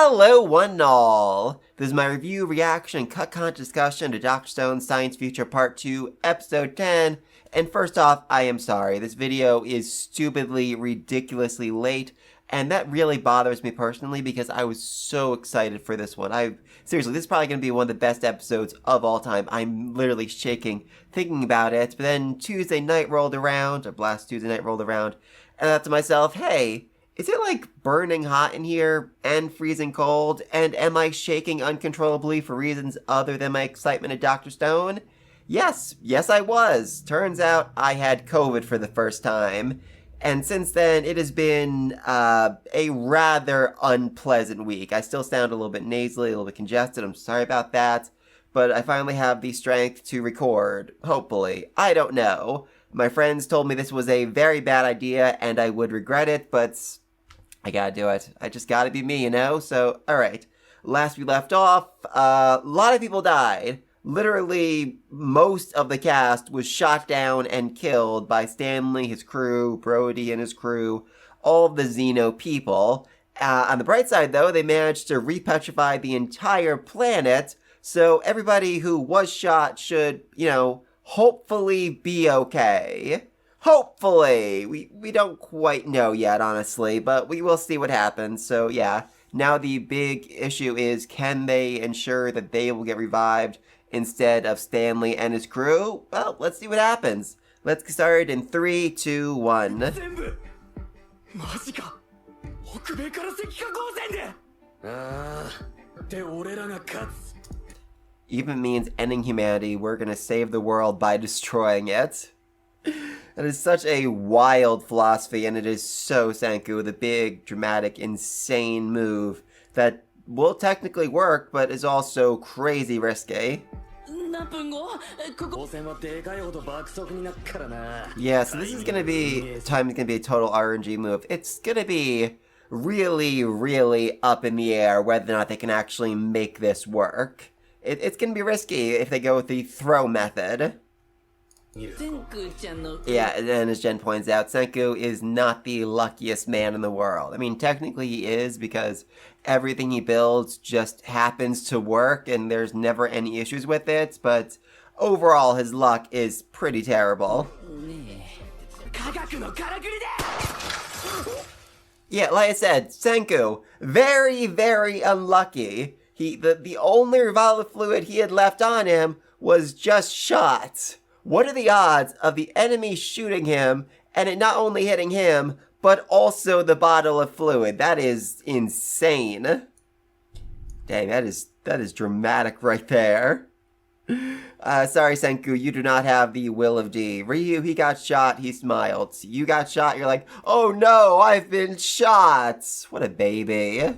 Hello one and all! This is my review, reaction, cut discussion to Dr. Stone's Science Future Part 2, Episode 10. And first off, I am sorry. This video is stupidly, ridiculously late. And that really bothers me personally because I was so excited for this one. Seriously, this is probably going to be one of the best episodes of all time. I'm literally shaking thinking about it. But then Tuesday night rolled around, or last Tuesday night rolled around, and I thought to myself, hey, is it like burning hot in here and freezing cold? And am I shaking uncontrollably for reasons other than my excitement at Dr. Stone? Yes, I was. Turns out I had COVID for the first time. And since then, it has been a rather unpleasant week. I still sound a little bit nasally, a little bit congested. I'm sorry about that. But I finally have the strength to record. Hopefully. I don't know. My friends told me this was a very bad idea and I would regret it, but I gotta do it. I just gotta be me, you know? So, alright. Last we left off, a lot of people died. Literally, most of the cast was shot down and killed by Stanley, his crew, Brody and his crew, all of the Xeno people. On the bright side, though, they managed to repetrify the entire planet, so everybody who was shot should, hopefully be okay. Hopefully! We don't quite know yet, honestly, but we will see what happens, so yeah. Now the big issue is, can they ensure that they will get revived instead of Stanley and his crew? Well, let's see what happens. Let's get started in 3, 2, 1. Even means ending humanity, we're gonna save the world by destroying it. That is such a wild philosophy, and it is so Senku, the big, dramatic, insane move that will technically work, but is also crazy risky. Yeah, so this is gonna be a total RNG move. It's gonna be really, really up in the air whether or not they can actually make this work. It's gonna be risky if they go with the throw method. Yeah, and then as Jen points out, Senku is not the luckiest man in the world. I mean, technically he is, because everything he builds just happens to work and there's never any issues with it, but overall his luck is pretty terrible. Yeah, like I said, Senku, very, very unlucky. The only revival fluid he had left on him was just shot. What are the odds of the enemy shooting him and it not only hitting him, but also the bottle of fluid? That is insane. Dang, that is dramatic right there. Sorry, Senku, you do not have the will of D. Ryu, he got shot, he smiled. You got shot, you're like, oh no, I've been shot. What a baby.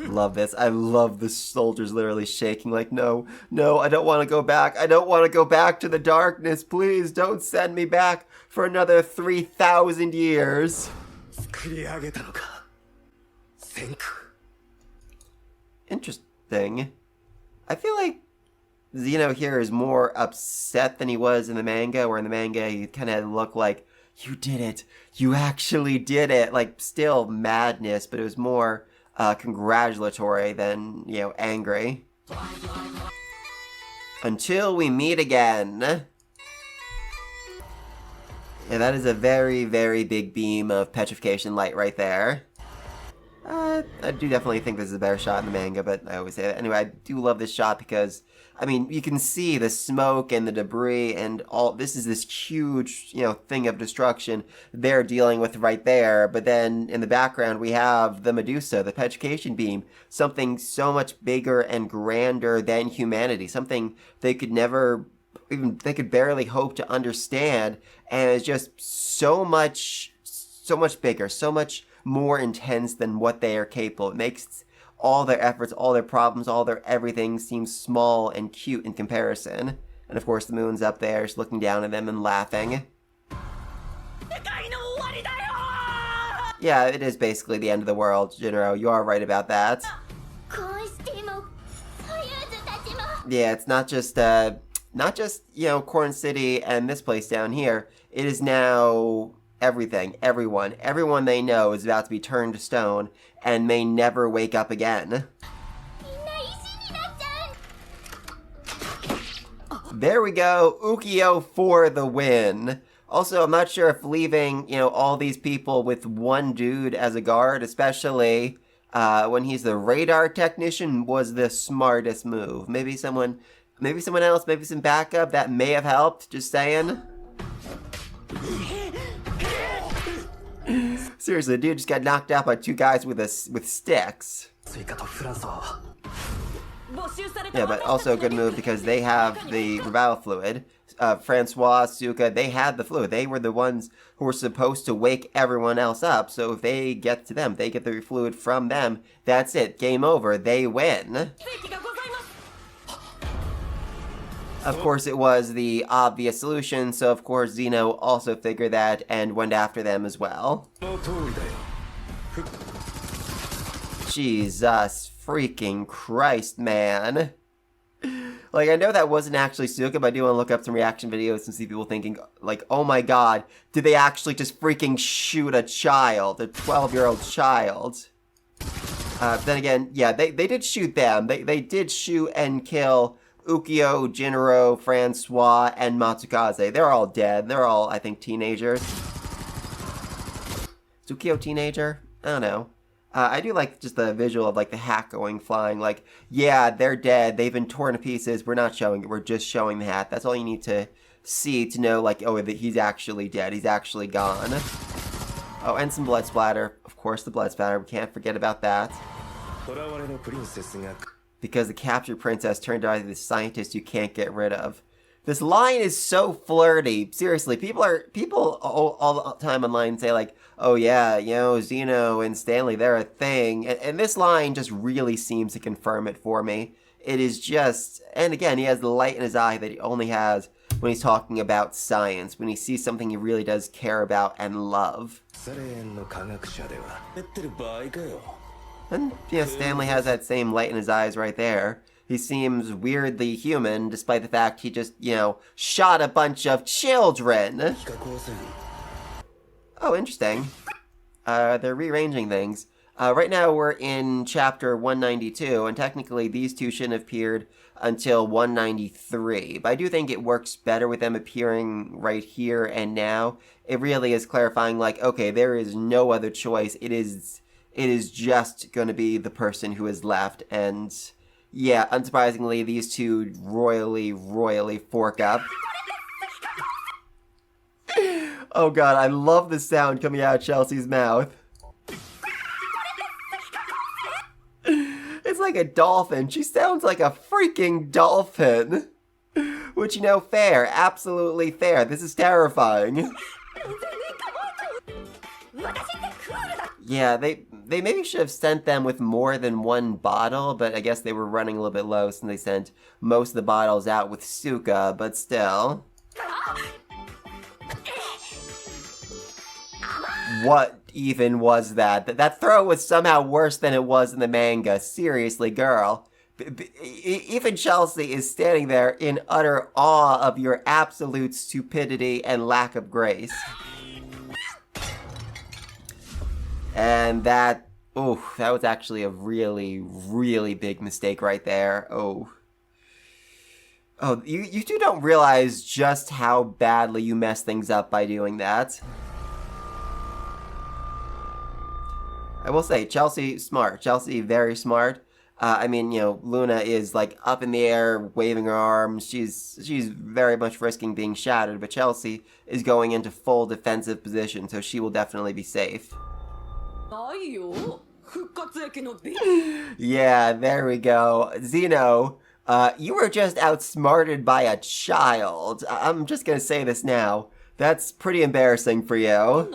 Love this. I love the soldiers literally shaking like, no, I don't want to go back. I don't want to go back to the darkness. Please don't send me back for another 3,000 years. Interesting. I feel like Xeno here is more upset than he was in the manga, where in the manga he kind of looked like, you did it. You actually did it. Like, still madness, but it was more congratulatory than, angry. Until we meet again. Yeah, that is a very, very big beam of petrification light right there. I do definitely think this is a better shot in the manga, but I always say that. Anyway, I do love this shot because, I mean, you can see the smoke and the debris and all. This is this huge, thing of destruction they're dealing with right there. But then in the background, we have the Medusa, the petrification beam, something so much bigger and grander than humanity, something they could barely hope to understand, and it's just so much bigger, so much more intense than what they are capable. It makes all their efforts, all their problems, all their everything seem small and cute in comparison. And of course the moon's up there, just looking down at them and laughing. Yeah, it is basically the end of the world, Jinro. You are right about that. Yeah, it's not just Corn City and this place down here. It is now everything, everyone they know is about to be turned to stone and may never wake up again. There we go, Ukyo for the win. Also, I'm not sure if leaving, all these people with one dude as a guard, especially when he's the radar technician, was the smartest move. Maybe someone else, maybe some backup, that may have helped, just saying. Seriously, the dude just got knocked out by two guys with sticks. Yeah, but also a good move because they have the revival fluid. Francois, Suika, they had the fluid. They were the ones who were supposed to wake everyone else up. So if they get to them, they get the fluid from them, that's it. Game over. They win. Of course, it was the obvious solution, so of course Zeno also figured that and went after them as well. Jesus freaking Christ, man. Like, I know that wasn't actually Suika, but I do want to look up some reaction videos and see people thinking, like, oh my god, did they actually just freaking shoot a child, a 12-year-old child? Then again, yeah, they did shoot them. They did shoot and kill Ukyo, Jinro, Francois, and Matsukaze. They're all dead. They're all, I think, teenagers. Is Ukyo teenager? I don't know. I do like just the visual of, like, the hat going flying. Like, yeah, they're dead. They've been torn to pieces. We're not showing it. We're just showing the hat. That's all you need to see to know, like, oh, that he's actually dead. He's actually gone. Oh, and some blood splatter. Of course, the blood splatter. We can't forget about that. Because the captured princess turned out to be the scientist you can't get rid of. This line is so flirty. Seriously, people all the time online say, like, oh yeah, Zeno and Stanley, they're a thing. And this line just really seems to confirm it for me. It is just, and again, he has the light in his eye that he only has when he's talking about science, when he sees something he really does care about and love. And, Stanley has that same light in his eyes right there. He seems weirdly human, despite the fact he just, shot a bunch of children. Oh, interesting. They're rearranging things. Right now we're in chapter 192, and technically these two shouldn't have appeared until 193. But I do think it works better with them appearing right here and now. It really is clarifying, like, okay, there is no other choice. It is just going to be the person who is left, and yeah, unsurprisingly, these two royally fork up. Oh god, I love the sound coming out of Chelsea's mouth. It's like a dolphin. She sounds like a freaking dolphin. Which, fair. Absolutely fair. This is terrifying. Yeah, they maybe should have sent them with more than one bottle, but I guess they were running a little bit low, so they sent most of the bottles out with Suika, but still. What even was that? That throw was somehow worse than it was in the manga. Seriously, girl. Even Chelsea is standing there in utter awe of your absolute stupidity and lack of grace. And that was actually a really big mistake right there. Oh, you two don't realize just how badly you mess things up by doing that. I will say, Chelsea, smart. Chelsea, very smart. Luna is, like, up in the air, waving her arms. She's very much risking being shattered, but Chelsea is going into full defensive position, so she will definitely be safe. Yeah, there we go. Zeno, you were just outsmarted by a child. I'm just gonna say this now. That's pretty embarrassing for you.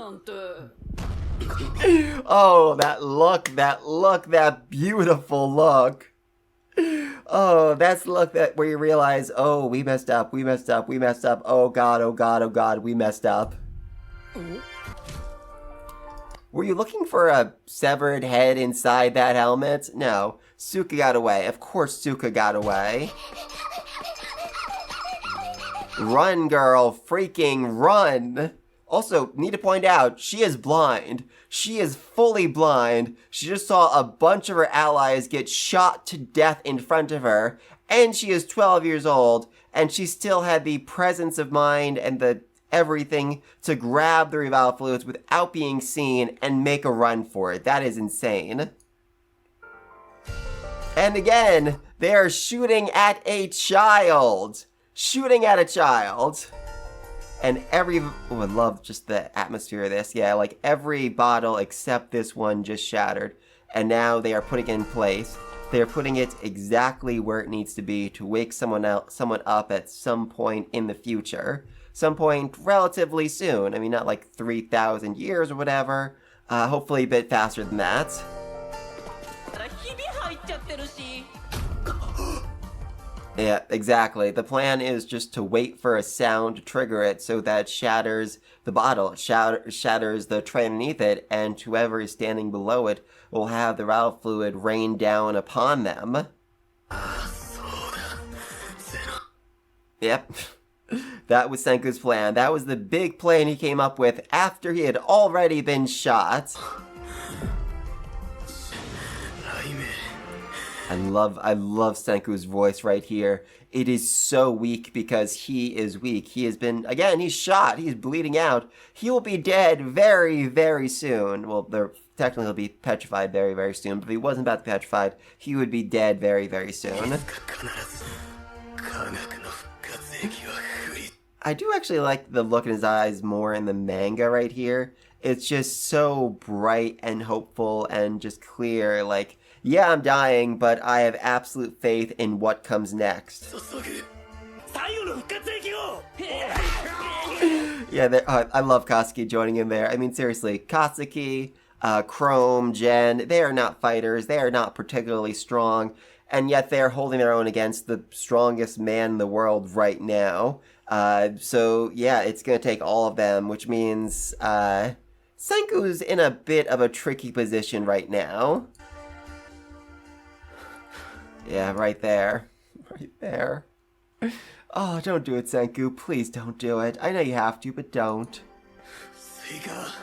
Oh, that look, that beautiful look. Oh, that's the look where you realize, oh, we messed up. Oh god, we messed up. Were you looking for a severed head inside that helmet? No, Suika got away. Of course Suika got away. Run, girl, freaking run! Also, need to point out, she is blind. She is fully blind. She just saw a bunch of her allies get shot to death in front of her, and she is 12 years old, and she still had the presence of mind and the everything to grab the revival fluids without being seen and make a run for it. That is insane. And again, they are shooting at a child. Shooting at a child. And I love just the atmosphere of this. Yeah, like every bottle except this one just shattered. And now they are putting it in place. They're putting it exactly where it needs to be to wake someone up at some point in the future. Some point relatively soon. I mean, not like 3,000 years or whatever. Hopefully a bit faster than that. Yeah, exactly. The plan is just to wait for a sound to trigger it so that it shatters the bottle, shatters the tray underneath it, and whoever is standing below it will have the revival fluid rain down upon them. Yep. That was Senku's plan. That was the big plan he came up with after he had already been shot. I love Senku's voice right here. It is so weak because he is weak. He has been, again, he's shot. He's bleeding out. He will be dead very, very soon. Well, technically he'll be petrified very, very soon, but if he wasn't about to be petrified, he would be dead very, very soon. I do actually like the look in his eyes more in the manga right here. It's just so bright and hopeful and just clear, like, yeah, I'm dying, but I have absolute faith in what comes next. Yeah, I love Katsuki joining in there. I mean, seriously, Katsuki, Chrome, Jen, they are not fighters. They are not particularly strong, and yet they are holding their own against the strongest man in the world right now. So, yeah, it's going to take all of them, which means Senku's in a bit of a tricky position right now. Yeah, right there. Right there. Oh, don't do it, Senku. Please don't do it. I know you have to, but don't. Suika.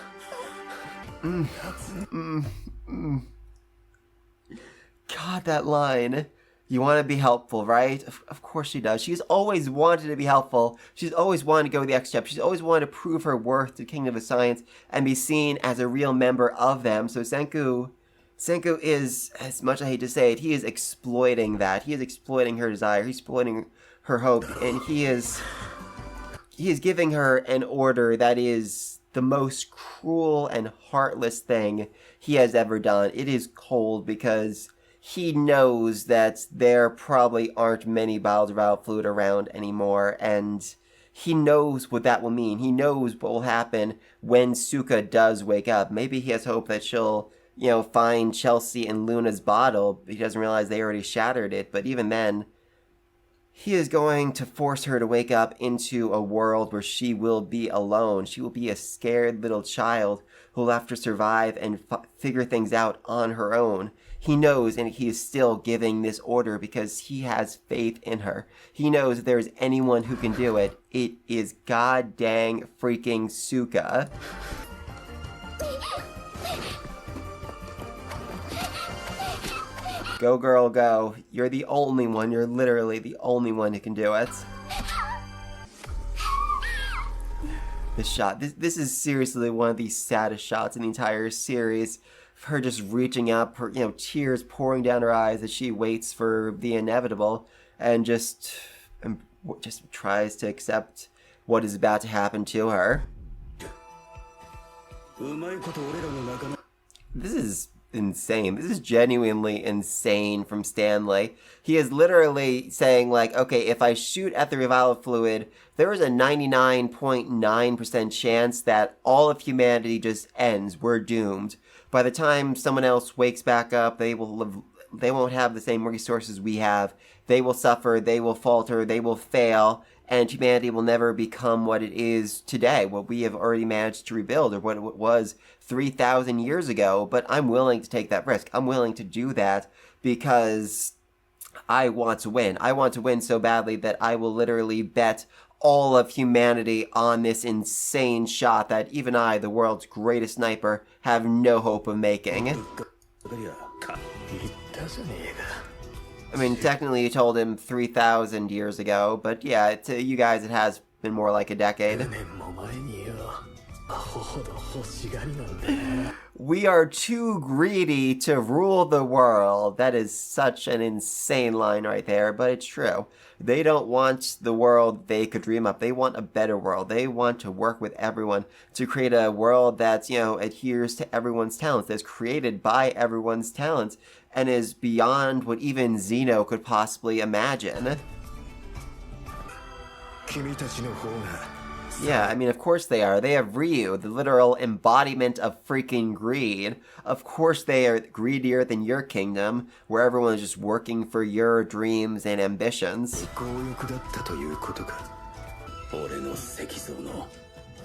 God, that line. You want to be helpful, right? Of course she does. She's always wanted to be helpful. She's always wanted to go the extra step. She's always wanted to prove her worth to the Kingdom of Science and be seen as a real member of them. So Senku is, as much as I hate to say it, he is exploiting that. He is exploiting her desire. He's exploiting her hope. And he is giving her an order that is the most cruel and heartless thing he has ever done. It is cold because he knows that there probably aren't many bottles of revival fluid around anymore, and he knows what that will mean. He knows what will happen when Suika does wake up. Maybe he has hope that she'll, find Chelsea and Luna's bottle. He doesn't realize they already shattered it, but even then, he is going to force her to wake up into a world where she will be alone. She will be a scared little child who will have to survive and figure things out on her own. He knows, and he is still giving this order because he has faith in her. He knows if there is anyone who can do it, it is god dang freaking Suika. Go, girl, go. You're the only one. You're literally the only one who can do it. This shot. This is seriously one of the saddest shots in the entire series. Her just reaching up, her tears pouring down her eyes as she waits for the inevitable, and just tries to accept what is about to happen to her. This is insane. This is genuinely insane from Stanley. He is literally saying, like, okay, if I shoot at the revival fluid, there is a 99.9% chance that all of humanity just ends. We're doomed. By the time someone else wakes back up, they won't have the same resources we have. They will suffer, they will falter, they will fail, and humanity will never become what it is today, what we have already managed to rebuild, or what it was 3,000 years ago. But I'm willing to take that risk. I'm willing to do that because I want to win. I want to win so badly that I will literally bet all of humanity on this insane shot that even I, the world's greatest sniper, have no hope of making. I mean, technically you told him 3,000 years ago, but yeah, to you guys it has been more like a decade. We are too greedy to rule the world. That is such an insane line right there, but it's true. They don't want the world they could dream up. They want a better world. They want to work with everyone to create a world that's, adheres to everyone's talents, that's created by everyone's talents, and is beyond what even Zeno could possibly imagine. Yeah, I mean, of course they are. They have Ryu, the literal embodiment of freaking greed. Of course they are greedier than your kingdom, where everyone is just working for your dreams and ambitions.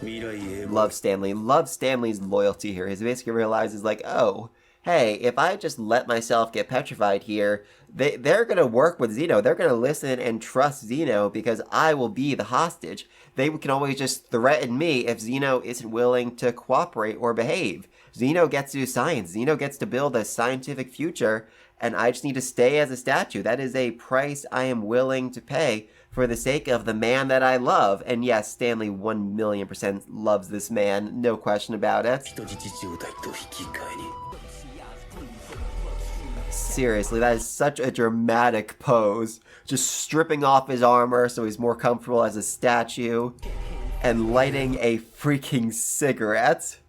Love Stanley. Love Stanley's loyalty here. He basically realizes, like, oh, hey, if I just let myself get petrified here, they're going to work with Zeno. They're going to listen and trust Zeno because I will be the hostage. They can always just threaten me if Zeno isn't willing to cooperate or behave. Zeno gets to do science. Zeno gets to build a scientific future, and I just need to stay as a statue. That is a price I am willing to pay for the sake of the man that I love. And yes, Stanley 1,000,000% loves this man. No question about it. Seriously, that is such a dramatic pose. Just stripping off his armor so he's more comfortable as a statue and lighting a freaking cigarette.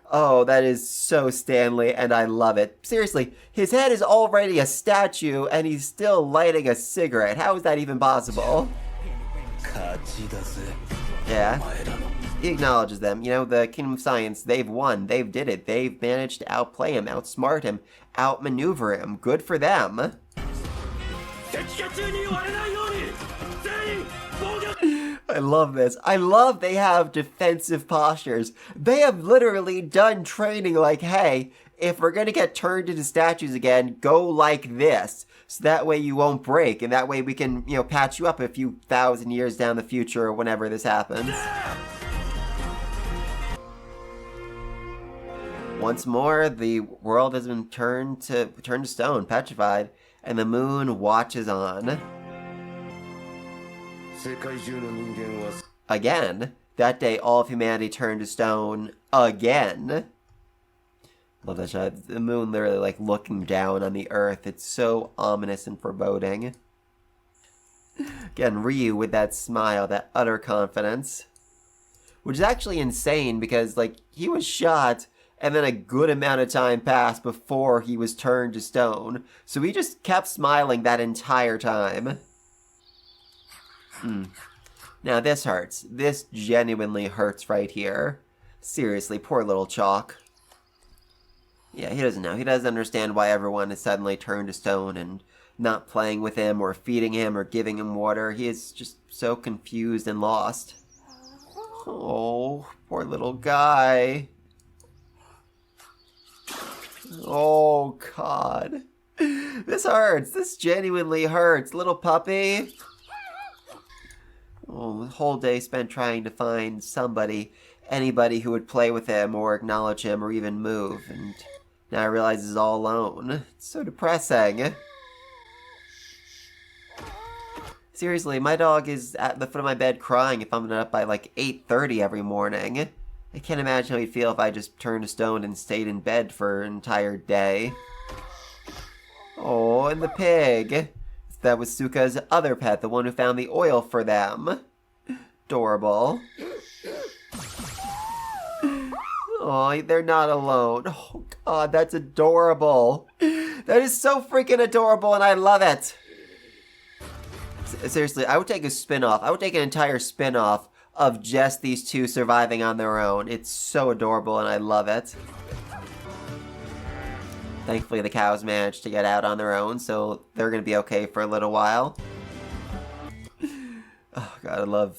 Oh, that is so Stanley, and I love it. Seriously, his head is already a statue and he's still lighting a cigarette. How is that even possible? Yeah. He acknowledges them. The Kingdom of Science, they've won. They've did it. They've managed to outplay him, outsmart him, outmaneuver him. Good for them. I love this. I love they have defensive postures. They have literally done training like, hey, if we're going to get turned into statues again, go like this. So that way you won't break, and that way we can, patch you up a few thousand years down the future or whenever this happens. Once more, the world has been turned to stone, petrified, and the moon watches on. Again. That day, all of humanity turned to stone again. Love that shot. The moon literally, looking down on the earth. It's so ominous and foreboding. Again, Ryu with that smile, that utter confidence. Which is actually insane because, he was shot, and then a good amount of time passed before he was turned to stone. So he just kept smiling that entire time. Now this hurts. This genuinely hurts right here. Seriously, poor little Chalk. Yeah, he doesn't know. He doesn't understand why everyone is suddenly turned to stone and not playing with him or feeding him or giving him water. He is just so confused and lost. Oh, poor little guy. Oh, God. This hurts. This genuinely hurts. Little puppy. Oh, the whole day spent trying to find somebody, anybody who would play with him or acknowledge him or even move. And now I realize he's all alone. It's so depressing. Seriously, my dog is at the foot of my bed crying if I'm not up by 8:30 every morning. I can't imagine how he'd feel if I just turned to stone and stayed in bed for an entire day. Oh, and the pig. That was Suika's other pet, the one who found the oil for them. Adorable. Oh, they're not alone. Oh, God, that's adorable. That is so freaking adorable, and I love it. Seriously, I would take a spin-off. I would take an entire spin-off of just these two surviving on their own. It's so adorable, and I love it. Thankfully, the cows managed to get out on their own, so they're going to be okay for a little while. Oh, God,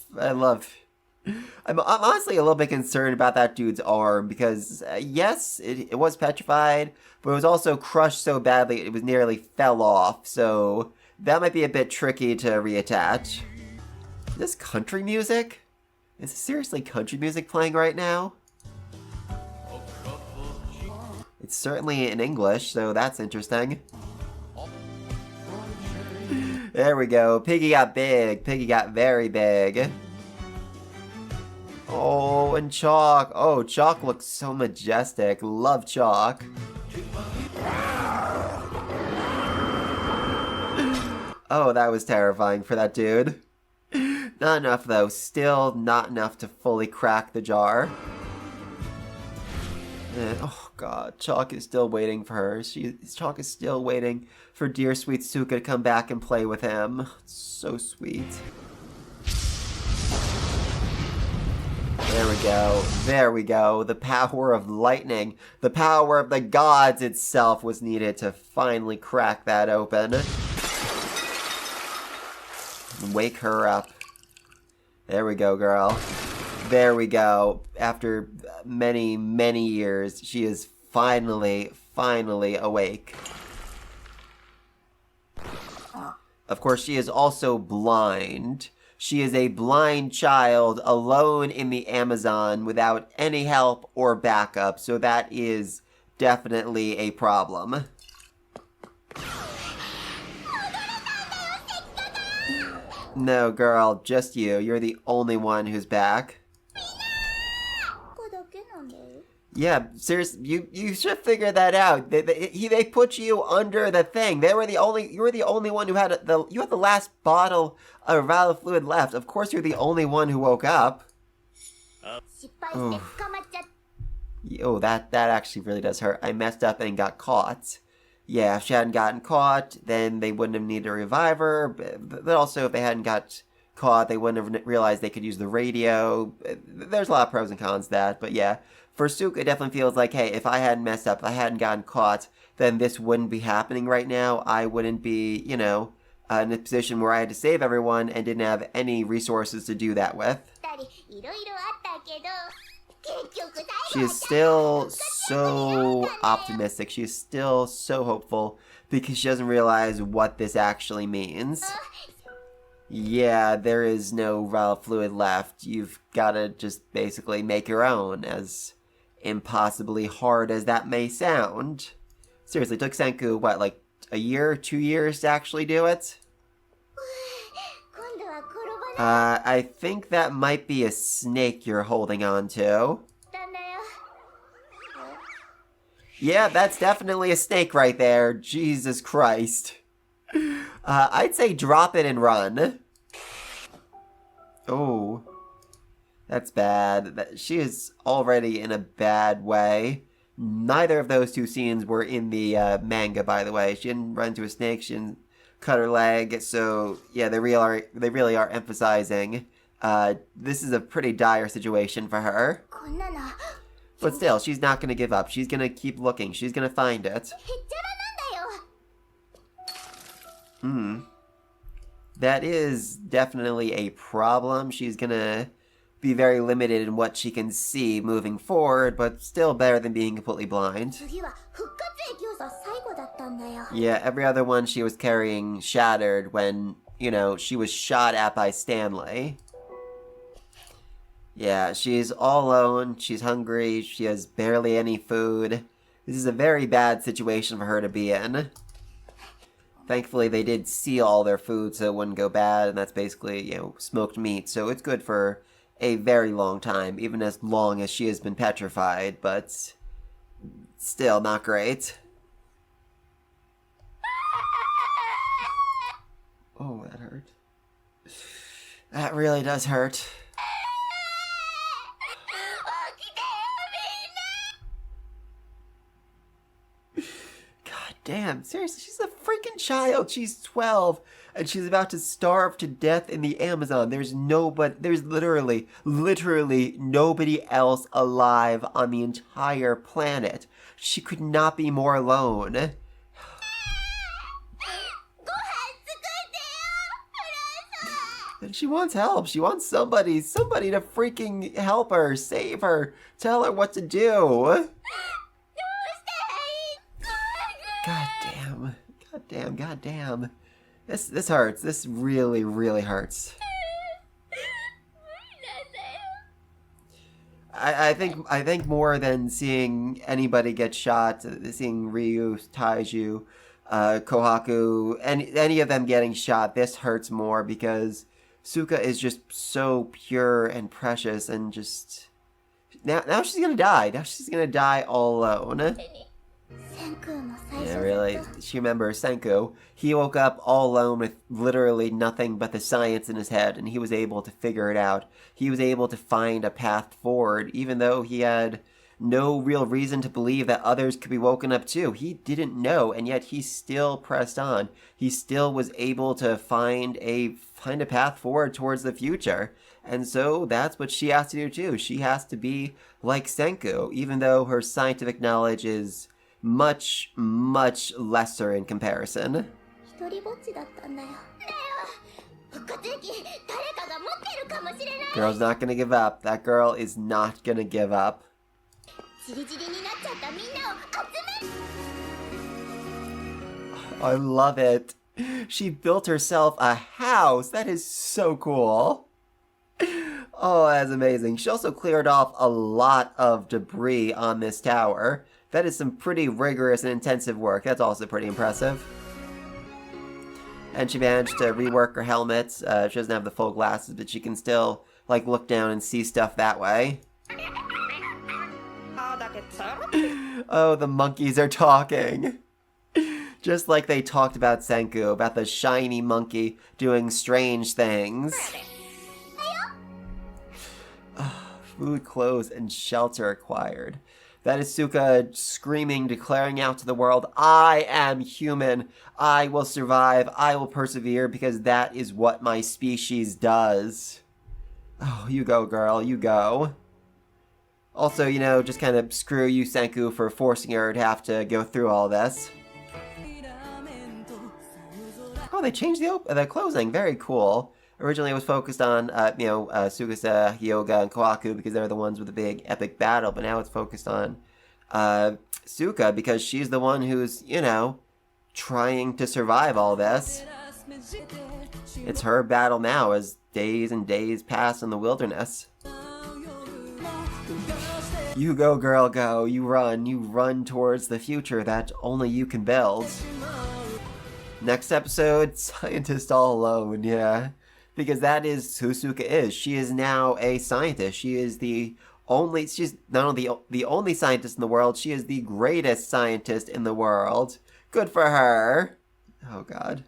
I'm honestly a little bit concerned about that dude's arm, because, yes, it was petrified, but it was also crushed so badly it was nearly fell off, so that might be a bit tricky to reattach. this country music? Is this seriously country music playing right now? It's certainly in English, so that's interesting. There we go. Piggy got big. Piggy got very big. Oh, and Chalk. Oh, Chalk looks so majestic. Love Chalk. Oh, that was terrifying for that dude. Not enough, though. Still not enough to fully crack the jar. And, oh, God. Chalk is still waiting for her. Chalk is still waiting for dear sweet Suika to come back and play with him. It's so sweet. There we go. There we go. The power of lightning, the power of the gods itself was needed to finally crack that open. Wake her up. There we go, girl. There we go. After many, many years, she is finally awake. Of course, she is also blind. She is a blind child alone in the Amazon without any help or backup, so that is definitely a problem. No, girl, just you. You're the only one who's back. Yeah, seriously, you should figure that out. They put you under the thing. You were the only one who had you had the last bottle of vital fluid left. Of course, you're the only one who woke up. Oh, that actually really does hurt. I messed up and got caught. Yeah, if she hadn't gotten caught, then they wouldn't have needed to revive her. But also, if they hadn't got caught, they wouldn't have realized they could use the radio. There's a lot of pros and cons to that, but yeah. For Suika, it definitely feels like, hey, if I hadn't messed up, if I hadn't gotten caught, then this wouldn't be happening right now. I wouldn't be, in a position where I had to save everyone and didn't have any resources to do that with. She is still so optimistic. She is still so hopeful because she doesn't realize what this actually means. Yeah, there is no vital fluid left. You've got to just basically make your own, as impossibly hard as that may sound. Seriously, it took Senku, what, like a year, 2 years to actually do it? I think that might be a snake you're holding on to. Yeah, that's definitely a snake right there. Jesus Christ. I'd say drop it and run. Oh. That's bad. She is already in a bad way. Neither of those two scenes were in the manga, by the way. She didn't run into a snake. She didn't cut her leg. So, yeah, they really are emphasizing this is a pretty dire situation for her. But still, she's not going to give up. She's going to keep looking. She's going to find it. That is definitely a problem. She's going to be very limited in what she can see moving forward, but still better than being completely blind. Yeah, every other one she was carrying shattered when, she was shot at by Stanley. Yeah, she's all alone, she's hungry, she has barely any food. This is a very bad situation for her to be in. Thankfully, they did seal all their food so it wouldn't go bad, and that's basically, smoked meat, so it's good for a very long time, even as long as she has been petrified, but still not great. Oh, that hurt. That really does hurt. Damn, seriously, she's a freaking child. She's 12, and she's about to starve to death in the Amazon. There's literally nobody else alive on the entire planet. She could not be more alone. And she wants help. She wants somebody to freaking help her, save her, tell her what to do. God damn. This hurts. This really hurts. I think more than seeing anybody get shot, seeing Ryu, Taiju, Kohaku, any of them getting shot, this hurts more because Suika is just so pure and precious and just now she's gonna die. Now she's gonna die all alone. Yeah, really. She remembers Senku. He woke up all alone with literally nothing but the science in his head, and he was able to figure it out. He was able to find a path forward, even though he had no real reason to believe that others could be woken up too. He didn't know, and yet he still pressed on. He still was able to find a path forward towards the future. And so that's what she has to do too. She has to be like Senku, even though her scientific knowledge is much, much lesser in comparison. Girl's not gonna give up. That girl is not gonna give up. I love it. She built herself a house. That is so cool. Oh, that's amazing. She also cleared off a lot of debris on this tower. That is some pretty rigorous and intensive work. That's also pretty impressive. And she managed to rework her helmet. She doesn't have the full glasses, but she can still, like, look down and see stuff that way. Oh, the monkeys are talking. Just like they talked about Senku, about the shiny monkey doing strange things. Food, clothes, and shelter acquired. That is Suika screaming, declaring out to the world, I am human. I will survive. I will persevere because that is what my species does. Oh, you go, girl. You go. Also, you know, just kind of screw you, Senku, for forcing her to have to go through all this. Oh, they changed the closing. Very cool. Originally, it was focused on, Tsukasa, Hyoga, and Kohaku because they're the ones with the big epic battle. But now it's focused on Suika because she's the one who's, you know, trying to survive all this. It's her battle now as days and days pass in the wilderness. You go, girl, go. You run towards the future that only you can build. Next episode, scientist all alone, yeah. Because that is who Suika is. She is now a scientist. She's not only the only scientist in the world, she is the greatest scientist in the world. Good for her. Oh, God.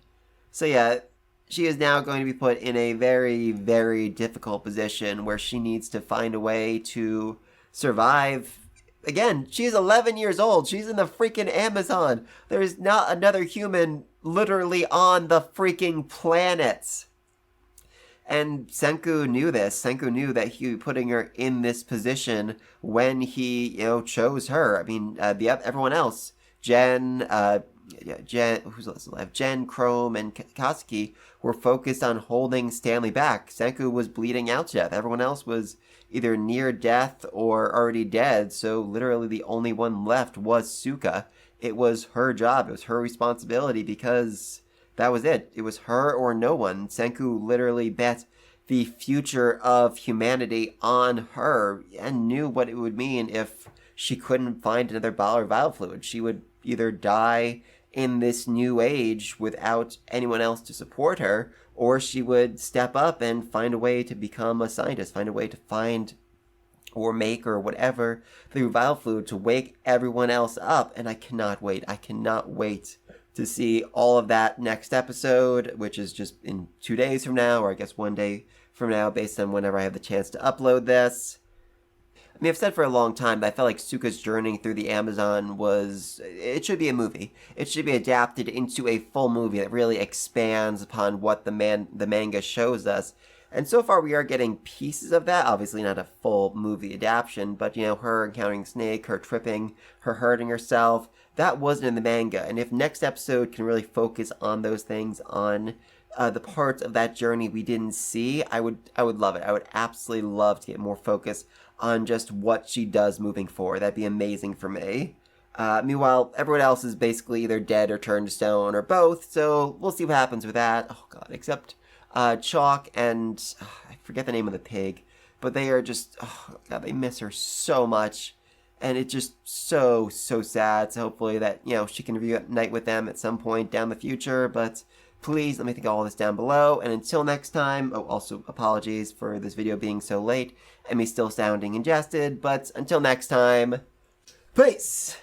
So, yeah, she is now going to be put in a very, very difficult position where she needs to find a way to survive. Again, she's 11 years old. She's in the freaking Amazon. There's not another human literally on the freaking planet. And Senku knew this. Senku knew that he was putting her in this position when he, you know, chose her. I mean, everyone else, Jen, who's alive? Jen, Chrome, and Katsuki were focused on holding Stanley back. Senku was bleeding out to death. Everyone else was either near death or already dead. So literally the only one left was Suika. It was her job. It was her responsibility because that was it. It was her or no one. Senku literally bet the future of humanity on her and knew what it would mean if she couldn't find another bottle of vital fluid. She would either die in this new age without anyone else to support her, or she would step up and find a way to become a scientist, find a way to find or make or whatever the vital fluid to wake everyone else up. And I cannot wait. I cannot wait to see all of that next episode, which is just in 2 days from now, or I guess 1 day from now, based on whenever I have the chance to upload this. I mean, I've said for a long time that I felt like Suika's journey through the Amazon it should be a movie. It should be adapted into a full movie that really expands upon what the manga shows us. And so far we are getting pieces of that, obviously not a full movie adaptation, but, you know, her encountering Snake, her tripping, her hurting herself, that wasn't in the manga. And if next episode can really focus on those things, on the parts of that journey we didn't see, I would love it. I would absolutely love to get more focus on just what she does moving forward. That'd be amazing for me. Meanwhile, everyone else is basically either dead or turned to stone or both, so we'll see what happens with that. Oh, God, except Chalk and I forget the name of the pig. but they are just, oh God, they miss her so much. And it's just so sad. So hopefully that, she can reunite with them at some point down the future. But please let me think of all this down below. And until next time, also apologies for this video being so late and me still sounding ingested. But until next time, peace!